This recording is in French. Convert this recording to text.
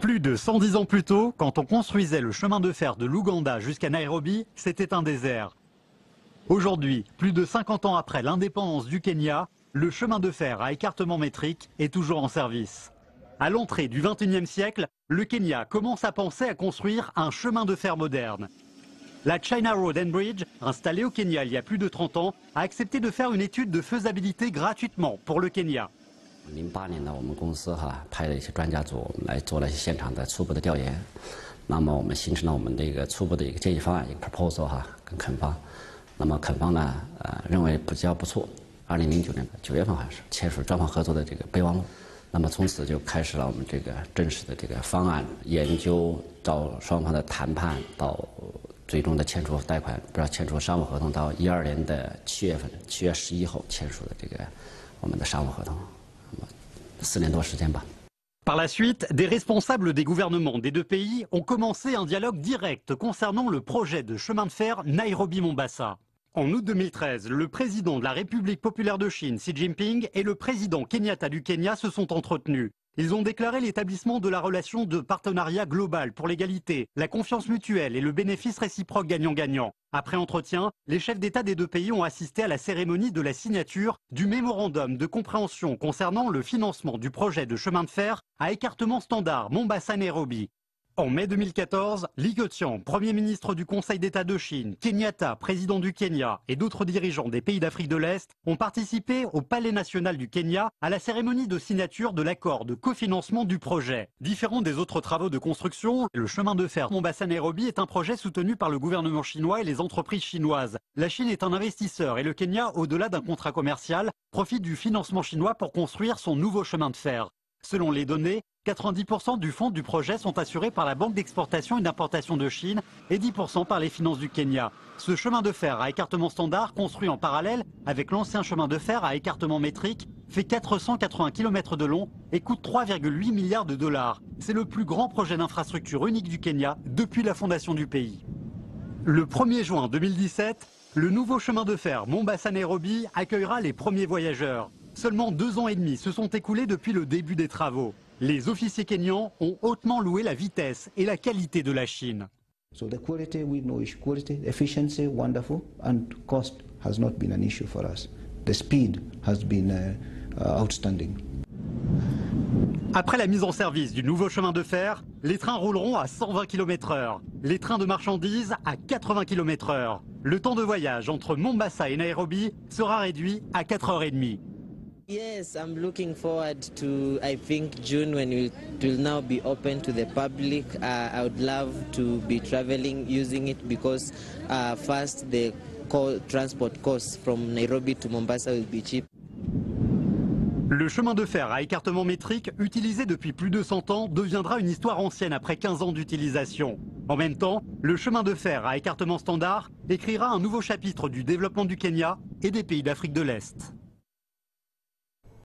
Plus de 110 ans plus tôt, quand on construisait le chemin de fer de l'Ouganda jusqu'à Nairobi, c'était un désert. Aujourd'hui, plus de 50 ans après l'indépendance du Kenya, le chemin de fer à écartement métrique est toujours en service. À l'entrée du XXIe siècle, le Kenya commence à penser à construire un chemin de fer moderne. La China Road and Bridge, installée au Kenya il y a plus de 30 ans, a accepté de faire une étude de faisabilité gratuitement pour le Kenya. 08年呢，我们公司派了一些专家组来做了现场的初步的调研，那么我们形成了我们这个初步的一个建议方案，一个 proposal 跟肯方，那么肯方呢认为比较不错，2009年9月份好像是签署专项合作的这个备忘录，那么从此就开始了我们这个正式的这个方案研究到双方的谈判到最终的签署贷款，不是签署商务合同，到12年的7月份，7月11号签署的这个我们的商务合同。 4年多时间吧。 Par la suite, des responsables des gouvernements des deux pays ont commencé un dialogue direct concernant le projet de chemin de fer Nairobi-Mombasa. En août 2013, le président de la République populaire de Chine, Xi Jinping, et le président Kenyatta du Kenya se sont entretenus. Ils ont déclaré l'établissement de la relation de partenariat global pour l'égalité, la confiance mutuelle et le bénéfice réciproque gagnant-gagnant. Après entretien, les chefs d'État des deux pays ont assisté à la cérémonie de la signature du mémorandum de compréhension concernant le financement du projet de chemin de fer à écartement standard Mombasa-Nairobi. En mai 2014, Li Keqiang, Premier ministre du Conseil d'État de Chine, Kenyatta, président du Kenya et d'autres dirigeants des pays d'Afrique de l'Est ont participé au Palais national du Kenya à la cérémonie de signature de l'accord de cofinancement du projet. Différent des autres travaux de construction, le chemin de fer Mombasa-Nairobi est un projet soutenu par le gouvernement chinois et les entreprises chinoises. La Chine est un investisseur et le Kenya, au-delà d'un contrat commercial, profite du financement chinois pour construire son nouveau chemin de fer. Selon les données, 90% du fonds du projet sont assurés par la Banque d'exportation et d'importation de Chine et 10% par les finances du Kenya. Ce chemin de fer à écartement standard, construit en parallèle avec l'ancien chemin de fer à écartement métrique, fait 480 km de long et coûte 3,8 milliards de dollars. C'est le plus grand projet d'infrastructure unique du Kenya depuis la fondation du pays. Le 1er juin 2017, le nouveau chemin de fer Mombasa-Nairobi accueillera les premiers voyageurs. Seulement 2 ans et demi se sont écoulés depuis le début des travaux. Les officiers kenyans ont hautement loué la vitesse et la qualité de la Chine. So the quality, we know is quality, efficiency, wonderful, and cost has not been an issue for us. The speed has been outstanding. Après la mise en service du nouveau chemin de fer, les trains rouleront à 120 km/h, les trains de marchandises à 80 km/h. Le temps de voyage entre Mombasa et Nairobi sera réduit à 4h30. Yes, I'm looking forward to, I think, June when it will now be open to the public. I would love to be traveling using it because first the transport costs from Nairobi to Mombasa will be cheap. Le chemin de fer à écartement métrique, utilisé depuis plus de 100 ans, deviendra une histoire ancienne après 15 ans d'utilisation. En même temps, le chemin de fer à écartement standard écrira un nouveau chapitre du développement du Kenya et des pays d'Afrique de l'Est.